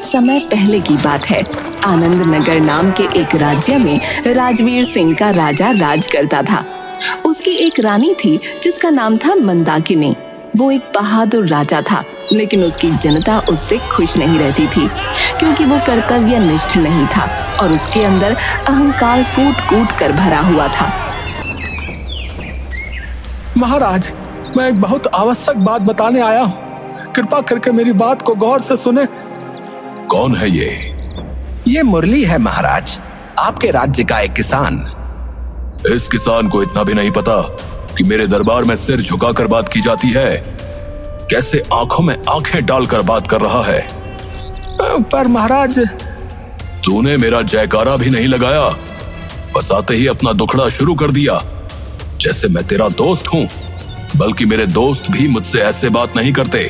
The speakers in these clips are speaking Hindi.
समय पहले की बात है। आनंद नगर नाम के एक राज्य में राजवीर सिंह का राजा राज करता था। उसकी एक रानी थी जिसका नाम था मंदाकिनी। वो एक बहादुर राजा था, लेकिन उसकी जनता उससे खुश नहीं रहती थी क्योंकि वो कर्तव्यनिष्ठ नहीं था और उसके अंदर अहंकार कूट कूट कर भरा हुआ था। महाराज, मैं एक बहुत आवश्यक बात बताने आया हूँ। कृपा करके मेरी बात को गौर से सुने। कौन है ये? ये मुरली है महाराज, आपके राज्य का एक किसान। इस किसान को इतना भी नहीं पता कि मेरे दरबार में सिर झुकाकर बात की जाती है। कैसे आंखों में आंखें डालकर बात कर रहा है। पर महाराज, तूने मेरा जयकारा भी नहीं लगाया, बस आते ही अपना दुखड़ा शुरू कर दिया जैसे मैं तेरा दोस्त हूं। बल्कि मेरे दोस्त भी मुझसे ऐसे बात नहीं करते।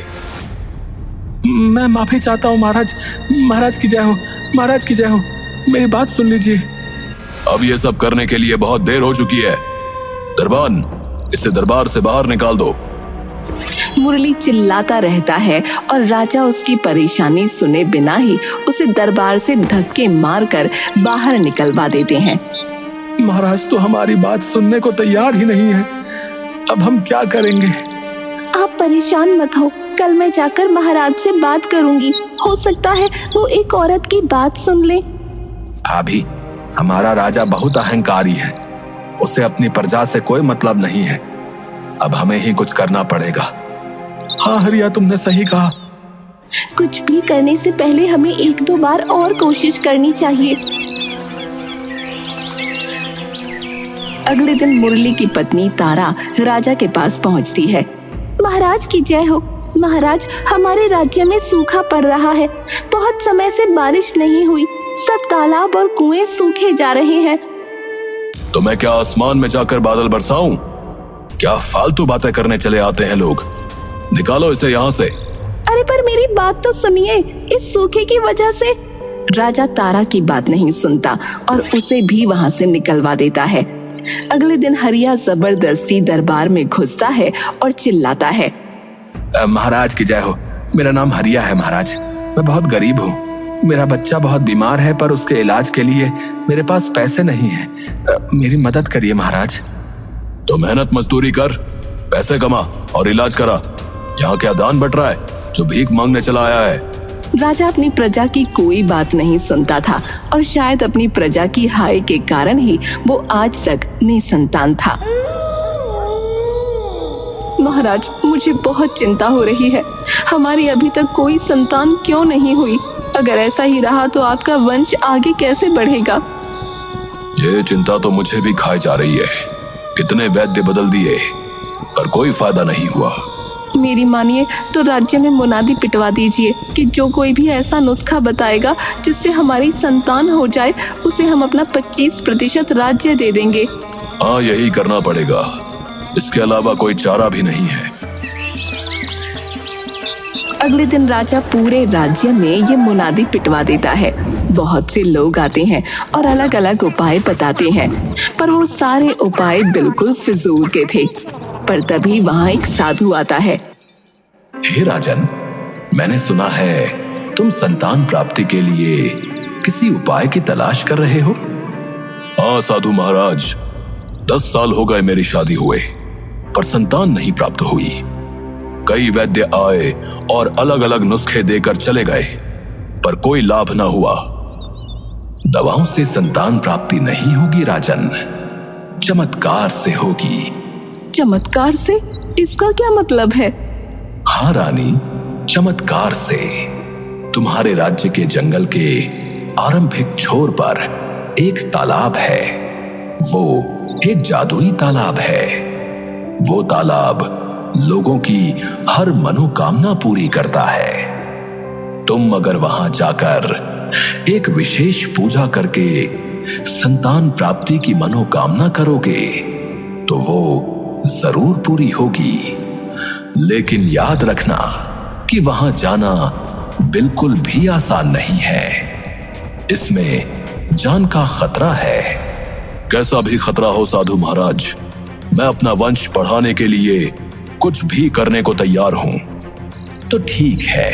मैं माफी चाहता हूँ महाराज। महाराज की जय हो, महाराज की जय हो। मेरी बात सुन लीजिए। अब ये सब करने के लिए बहुत देर हो चुकी है। दरबान, इसे दरबार से बाहर निकाल दो। मुरली चिल्लाता रहता है और राजा उसकी परेशानी सुने बिना ही उसे दरबार से धक्के मारकर बाहर निकलवा देते हैं। महाराज तो हमारी बात सुनने को तैयार ही नहीं है। अब हम क्या करेंगे? आप परेशान मत हो, कल मैं जाकर महाराज से बात करूंगी। हो सकता है वो एक औरत की बात सुन ले। भाभी, हमारा राजा बहुत अहंकारी है। उसे अपनी प्रजा से कोई मतलब नहीं है। अब हमें ही कुछ करना पड़ेगा। हाँ हरिया, तुमने सही कहा। कुछ भी करने से पहले हमें एक दो बार और कोशिश करनी चाहिए। अगले दिन मुरली की पत्नी तारा राजा के पास पहुंचती है। महाराज की जय हो। महाराज, हमारे राज्य में सूखा पड़ रहा है। बहुत समय से बारिश नहीं हुई। सब तालाब और कुएं सूखे जा रहे हैं। तो मैं क्या आसमान में जाकर बादल बरसाऊं? क्या फालतू बातें करने चले आते हैं लोग। निकालो इसे यहाँ से। अरे पर मेरी बात तो सुनिए। इस सूखे की वजह से राजा तारा की बात नहीं सुनता और उसे भी वहाँ से निकलवा देता है। अगले दिन हरिया जबरदस्ती दरबार में घुसता है और चिल्लाता है, महाराज की जय हो। मेरा नाम हरिया है महाराज। मैं बहुत गरीब हूँ। मेरा बच्चा बहुत बीमार है, पर उसके इलाज के लिए मेरे पास पैसे नहीं है। मेरी मदद करिए महाराज। तो मेहनत मजदूरी कर, पैसे कमा और इलाज करा। यहाँ क्या दान बट रहा है जो भीख मांगने चला आया है? राजा अपनी प्रजा की कोई बात नहीं सुनता था और शायद अपनी प्रजा की हाय के कारण ही वो आज तक निसंतान था। महाराज, मुझे बहुत चिंता हो रही है। हमारी अभी तक कोई संतान क्यों नहीं हुई? अगर ऐसा ही रहा तो आपका वंश आगे कैसे बढ़ेगा? ये चिंता तो मुझे भी खाई जा रही है। कितने वैद्य बदल दिए पर कोई फायदा नहीं हुआ। मेरी मानिए तो राज्य में मुनादी पिटवा दीजिए कि जो कोई भी ऐसा नुस्खा बताएगा जिससे हमारी संतान हो जाए, उसे हम अपना 25% राज्य दे देंगे। हाँ, यही करना पड़ेगा। इसके अलावा कोई चारा भी नहीं है। अगले दिन राजा पूरे राज्य में ये मुनादी पिटवा देता है। बहुत से लोग आते हैं और अलग अलग उपाय बताते हैं, पर वो सारे उपाय बिल्कुल फिजूल के थे। पर तभी वहाँ एक साधु आता है। हे राजन, मैंने सुना है तुम संतान प्राप्ति के लिए किसी उपाय की तलाश कर रहे हो। हाँ साधु महाराज, 10 साल हो गए मेरी शादी हुए, पर संतान नहीं प्राप्त हुई। कई वैद्य आए और अलग अलग नुस्खे देकर चले गए, पर कोई लाभ ना हुआ। दवाओं से संतान प्राप्ति नहीं होगी राजन, चमत्कार से होगी। चमत्कार से? इसका क्या मतलब है? हाँ रानी, चमत्कार से। तुम्हारे राज्य के जंगल के आरंभिक छोर पर एक तालाब है। वो एक जादुई तालाब है। वो तालाब लोगों की हर मनोकामना पूरी करता है। तुम अगर वहां जाकर एक विशेष पूजा करके संतान प्राप्ति की मनोकामना करोगे तो वो जरूर पूरी होगी। लेकिन याद रखना कि वहां जाना बिल्कुल भी आसान नहीं है। इसमें जान का खतरा है। कैसा भी खतरा हो साधु महाराज, मैं अपना वंश बढ़ाने के लिए कुछ भी करने को तैयार हूं। तो ठीक है,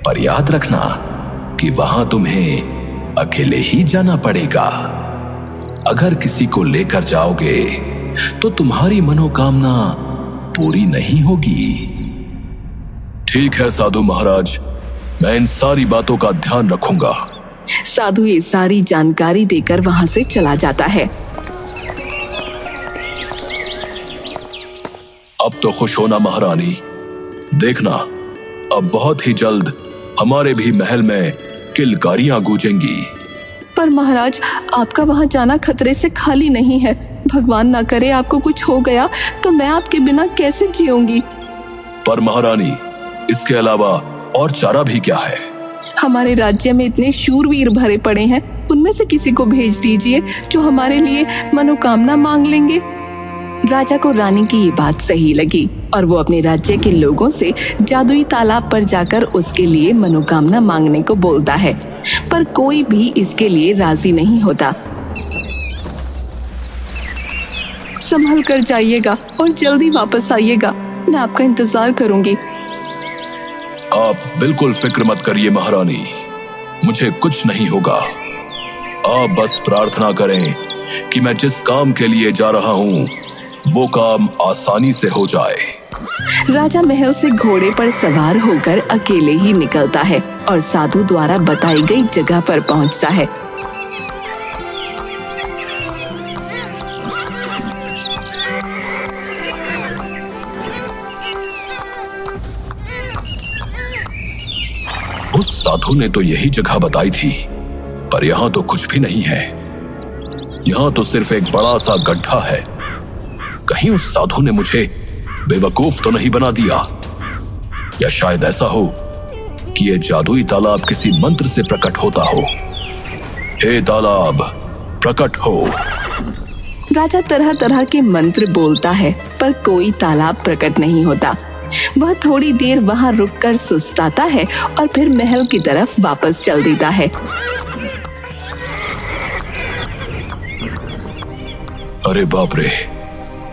पर याद रखना क्योंकि वहां तुम्हें अकेले ही जाना पड़ेगा। अगर किसी को लेकर जाओगे तो तुम्हारी मनोकामना पूरी नहीं होगी। ठीक है साधु महाराज, मैं इन सारी बातों का ध्यान रखूंगा। साधु ये सारी जानकारी देकर वहां से चला जाता है। अब तो खुश होना महारानी, देखना अब बहुत ही जल्द हमारे भी महल में किलकारियां गूंजेंगी। पर महाराज, आपका वहां जाना खतरे से खाली नहीं है। भगवान ना करे आपको कुछ हो गया तो मैं आपके बिना कैसे जीऊंगी। पर महारानी, इसके अलावा और चारा भी क्या है? हमारे राज्य में इतने शूरवीर भरे पड़े हैं, उनमें से किसी को भेज दीजिए जो हमारे लिए मनोकामना मांग लेंगे। राजा को रानी की ये बात सही लगी और वो अपने राज्य के लोगों से जादुई तालाब पर जाकर उसके लिए मनोकामना मांगने को बोलता है, पर कोई भी इसके लिए राजी नहीं होता। संभल कर जाइएगा और जल्दी वापस आइएगा, मैं आपका इंतजार करूंगी। आप बिल्कुल फिक्र मत करिए महारानी, मुझे कुछ नहीं होगा। आप बस प्रार्थना करें कि मैं जिस काम के लिए जा रहा हूँ वो काम आसानी से हो जाए। राजा महल से घोड़े पर सवार होकर अकेले ही निकलता है और साधु द्वारा बताई गई जगह पर पहुंचता है। उस साधु ने तो यही जगह बताई थी, पर यहाँ तो कुछ भी नहीं है। यहाँ तो सिर्फ एक बड़ा सा गड्ढा है। कहीं उस साधु ने मुझे बेवकूफ तो नहीं बना दिया, या शायद ऐसा हो कि यह जादुई तालाब किसी मंत्र से प्रकट होता हो। हे तालाब, प्रकट हो। राजा तरह तरह के मंत्र बोलता है, पर कोई तालाब प्रकट नहीं होता। वह थोड़ी देर वहां रुककर सुस्ताता है और फिर महल की तरफ वापस चल देता है। अरे बाप रे,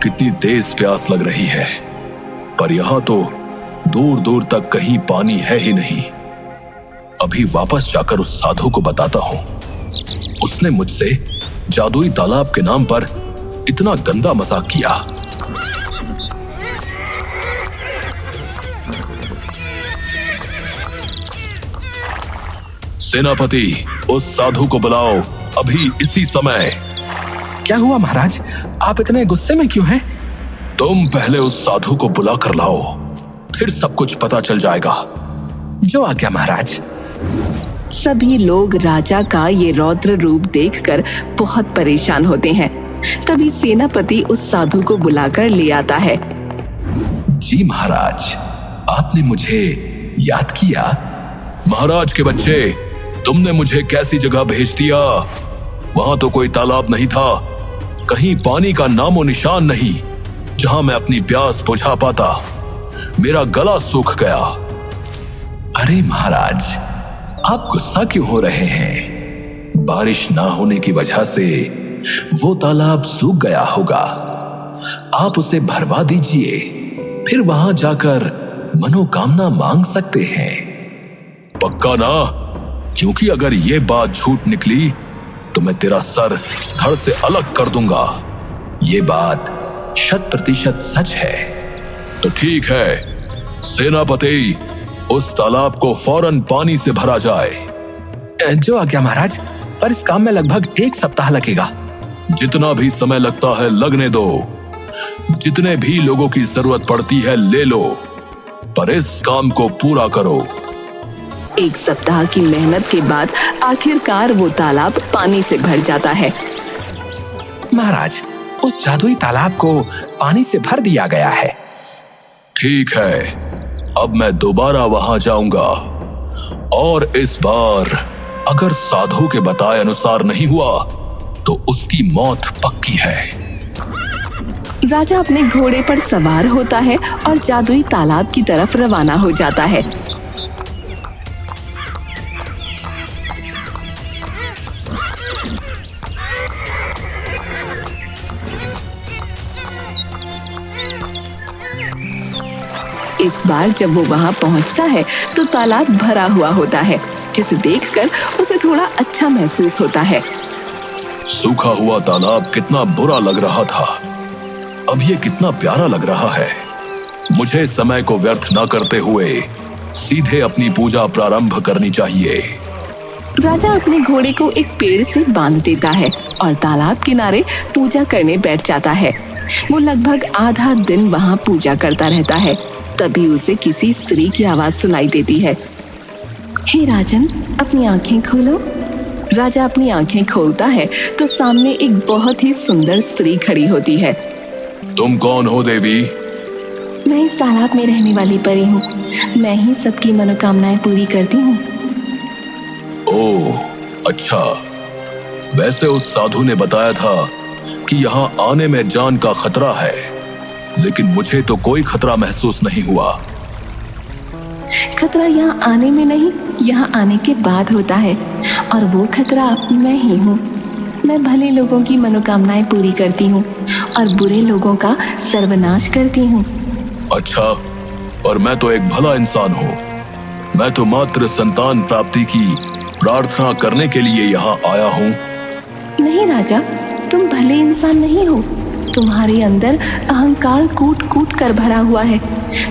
कितनी तेज प्यास लग रही है, पर यहां तो दूर दूर तक कहीं पानी है ही नहीं। अभी वापस जाकर उस साधु को बताता हूं। उसने मुझसे जादुई तालाब के नाम पर इतना गंदा मजाक किया। सेनापति, उस साधु को बुलाओ अभी इसी समय। क्या हुआ महाराज, आप इतने गुस्से में क्यों हैं? तुम पहले उस साधु को बुला कर लाओ, फिर सब कुछ पता चल जाएगा। जो आज्ञा महाराज। सभी लोग राजा का ये रौद्र रूप देखकर बहुत परेशान होते हैं। तभी सेनापति उस साधु को बुलाकर ले आता है। जी महाराज, आपने मुझे याद किया? महाराज के बच्चे, तुमने मुझे कैसी जगह भेज दिया? वहां तो कोई तालाब नहीं था, कहीं पानी का नामो निशान नहीं जहां मैं अपनी प्यास बुझा पाता। मेरा गला सूख गया। अरे महाराज, आप गुस्सा क्यों हो रहे हैं? बारिश ना होने की वजह से वो तालाब सूख गया होगा। आप उसे भरवा दीजिए, फिर वहां जाकर मनोकामना मांग सकते हैं। पक्का ना? क्योंकि अगर ये बात झूठ निकली तो मैं तेरा सर धड़ से अलग कर दूंगा। ये बात 100% सच है। तो ठीक है सेनापति, उस तालाब को फौरन पानी से भरा जाए। जो आज्ञा महाराज, पर इस काम में लगभग 1 सप्ताह लगेगा। जितना भी समय लगता है लगने दो, जितने भी लोगों की जरूरत पड़ती है ले लो, पर इस काम को पूरा करो। 1 सप्ताह की मेहनत के बाद आखिरकार वो तालाब पानी से भर जाता है। महाराज, उस जादुई तालाब को पानी से भर दिया गया है। ठीक है, अब मैं दोबारा वहां जाऊंगा और इस बार अगर साधु के बताए अनुसार नहीं हुआ तो उसकी मौत पक्की है। राजा अपने घोड़े पर सवार होता है और जादुई तालाब की तरफ रवाना हो जाता है। इस बार जब वो वहां पहुंचता है तो तालाब भरा हुआ होता है, जिसे देखकर उसे थोड़ा अच्छा महसूस होता है। सूखा हुआ तालाब कितना बुरा लग रहा था, अब ये कितना प्यारा लग रहा है। मुझे समय को व्यर्थ न करते हुए सीधे अपनी पूजा प्रारंभ करनी चाहिए। राजा अपने घोड़े को एक पेड़ से बांध देता है और तालाब किनारे पूजा करने बैठ जाता है। वो लगभग आधा दिन वहाँ पूजा करता रहता है। तभी उसे किसी स्त्री की आवाज सुनाई देती है। हे राजन, अपनी आंखें खोलो। राजा अपनी आंखें खोलता है तो सामने एक बहुत ही सुंदर स्त्री खड़ी होती है। तुम कौन हो देवी? मैं इस तालाब में रहने वाली परी हूँ। मैं ही सबकी मनोकामनाएं पूरी करती हूँ। ओह, अच्छा। वैसे उस साधु ने बताया था कि यहाँ आने में जान का खतरा है, लेकिन मुझे तो कोई खतरा महसूस नहीं हुआ। खतरा यहाँ आने में नहीं, यहाँ आने के बाद होता है, और वो खतरा मैं ही हूँ। मैं भले लोगों की मनोकामनाएं पूरी करती हूँ और बुरे लोगों का सर्वनाश करती हूँ। अच्छा, और मैं तो एक भला इंसान हूँ। मैं तो मात्र संतान प्राप्ति की प्रार्थना करने के लिए यहाँ आया हूँ। नहीं राजा, तुम भले इंसान नहीं हो। तुम्हारे अंदर अहंकार कूट कूट कर भरा हुआ है।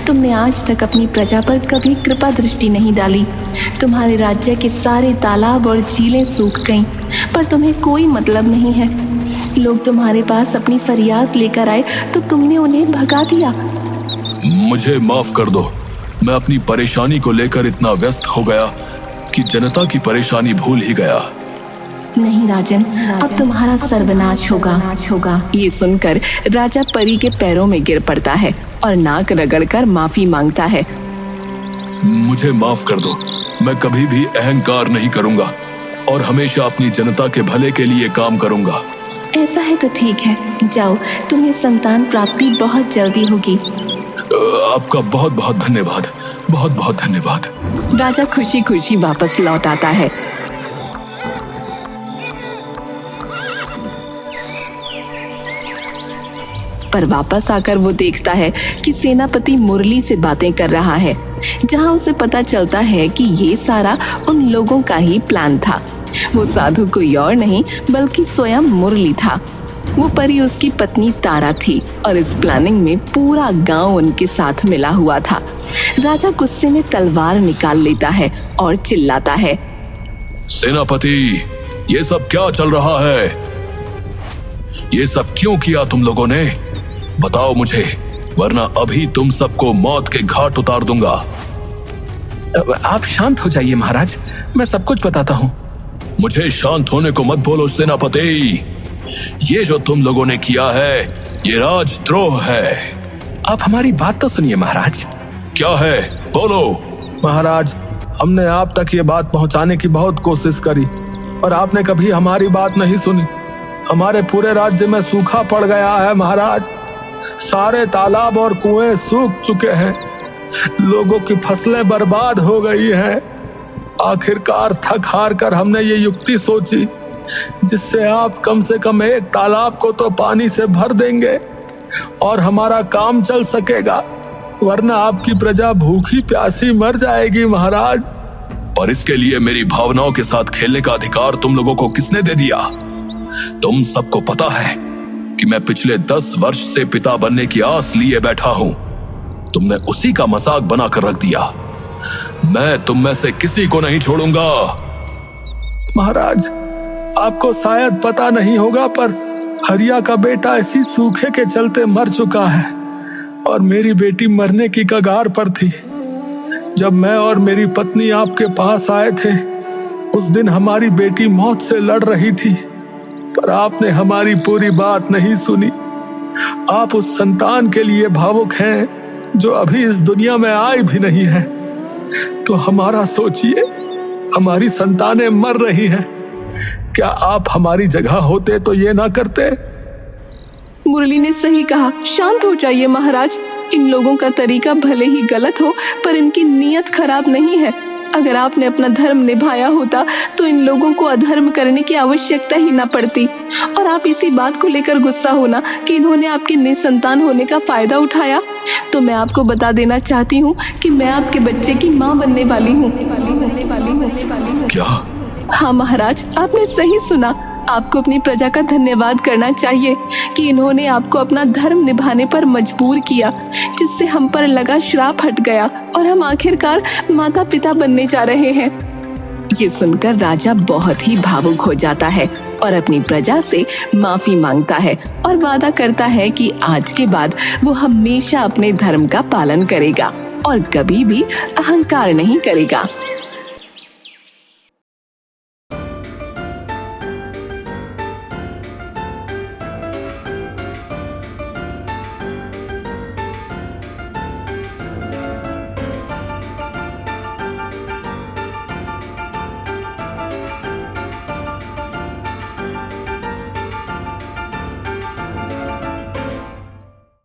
तुमने आज तक अपनी प्रजा पर कभी कृपा दृष्टि नहीं डाली। तुम्हारे राज्य के सारे तालाब और झीलें सूख गईं, पर तुम्हें कोई मतलब नहीं है। लोग तुम्हारे पास अपनी फरियाद लेकर आए तो तुमने उन्हें भगा दिया। मुझे माफ कर दो। मैं अपनी परेशानी को लेकर इतना व्यस्त हो गया कि जनता की परेशानी भूल ही गया। नहीं राजन, अब तुम्हारा सर्वनाश होगा। ये सुनकर राजा परी के पैरों में गिर पड़ता है और नाक रगड़कर माफी मांगता है। मुझे माफ कर दो। मैं कभी भी अहंकार नहीं करूंगा और हमेशा अपनी जनता के भले के लिए काम करूंगा। ऐसा है तो ठीक है, जाओ, तुम्हें संतान प्राप्ति बहुत जल्दी होगी। आपका बहुत बहुत धन्यवाद, बहुत बहुत धन्यवाद। राजा खुशी खुशी वापस लौट आता है। पर वापस आकर वो देखता है कि सेनापति मुरली से बातें कर रहा है, जहां उसे पता चलता है कि ये सारा उन लोगों का ही प्लान था। वो साधु कोई और नहीं बल्कि स्वयं मुरली था। वो परी उसकी पत्नी तारा थी और इस प्लानिंग में पूरा गांव उनके साथ मिला हुआ था। राजा गुस्से में तलवार निकाल लेता है और चिल्लाता है, सेनापति, ये सब क्या चल रहा है? ये सब क्यों किया तुम लोगों ने? बताओ मुझे, वरना अभी तुम सबको मौत के घाट उतार दूंगा। आप शांत हो जाइए महाराज, मैं सब कुछ बताता हूँ। मुझे शांत होने को मत बोलो सेनापति। ये जो तुम लोगों ने किया है, ये राजद्रोह है। आप हमारी बात तो सुनिए महाराज। क्या है, बोलो। महाराज, हमने आप तक ये बात पहुंचाने की बहुत कोशिश करी, पर आपने कभी हमारी बात नहीं सुनी। हमारे पूरे राज्य में सूखा पड़ गया है महाराज। सारे तालाब और कुएं सूख चुके हैं। लोगों की फसलें बर्बाद हो गई हैं। आखिरकार थक हार कर हमने ये युक्ति सोची जिससे आप कम से कम एक तालाब को तो पानी से भर देंगे और हमारा काम चल सकेगा, वरना आपकी प्रजा भूखी प्यासी मर जाएगी महाराज। और इसके लिए मेरी भावनाओं के साथ खेलने का अधिकार तुम लोगों को किसने दे दिया? तुम सबको पता है कि मैं पिछले 10 वर्ष से पिता बनने की आस लिए बैठा हूं। तुमने उसी का मजाक बनाकर रख दिया। मैं तुम में से किसी को नहीं छोड़ूंगा। महाराज, आपको शायद पता नहीं होगा, पर हरिया का बेटा इसी सूखे के चलते मर चुका है और मेरी बेटी मरने की कगार पर थी। जब मैं और मेरी पत्नी आपके पास आए थे, उस दिन हमारी बेटी मौत से लड़ रही थी, पर आपने हमारी पूरी बात नहीं सुनी। आप उस संतान के लिए भावुक हैं जो अभी इस दुनिया में आई भी नहीं है। तो हमारा सोचिए, हमारी संतानें मर रही हैं। क्या आप हमारी जगह होते तो ये ना करते? मुरली ने सही कहा। शांत हो जाइए महाराज। इन लोगों का तरीका भले ही गलत हो, पर इनकी नीयत खराब नहीं है। अगर आपने अपना धर्म निभाया होता तो इन लोगों को अधर्म करने की आवश्यकता ही ना पड़ती। और आप इसी बात को लेकर गुस्सा होना कि इन्होंने आपके निसंतान होने का फायदा उठाया, तो मैं आपको बता देना चाहती हूँ कि मैं आपके बच्चे की माँ बनने वाली हूँ। हूँ। क्या? हाँ महाराज, आपने सही सुना। आपको अपनी प्रजा का धन्यवाद करना चाहिए कि इन्होंने आपको अपना धर्म निभाने पर मजबूर किया, जिससे हम पर लगा श्राप हट गया और हम आखिरकार माता पिता बनने जा रहे हैं। ये सुनकर राजा बहुत ही भावुक हो जाता है और अपनी प्रजा से माफी मांगता है और वादा करता है कि आज के बाद वो हमेशा अपने धर्म का पालन करेगा और कभी भी अहंकार नहीं करेगा।